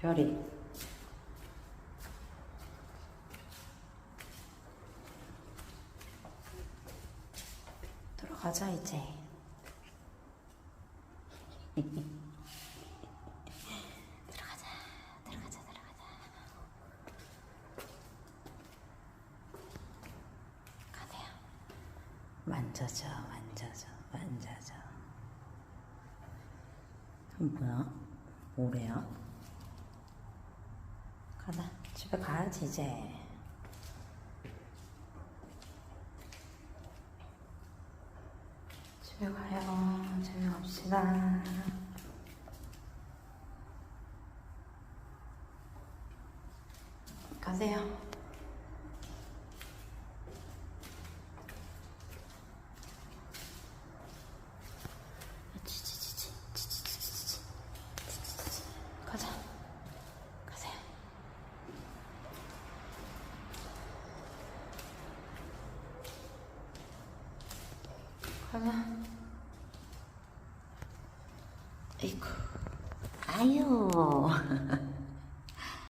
별이. 들어가자 이제. 들어가자, 들어가자, 들어가자. 가세요. 만져줘, 만져줘, 만져줘. 뭐야? 뭐래야? 가자, 집에 가야지 이제. 집에 가요. 집에 갑시다. 가세요. 가자. 가세요. 가자. 이구. 아유.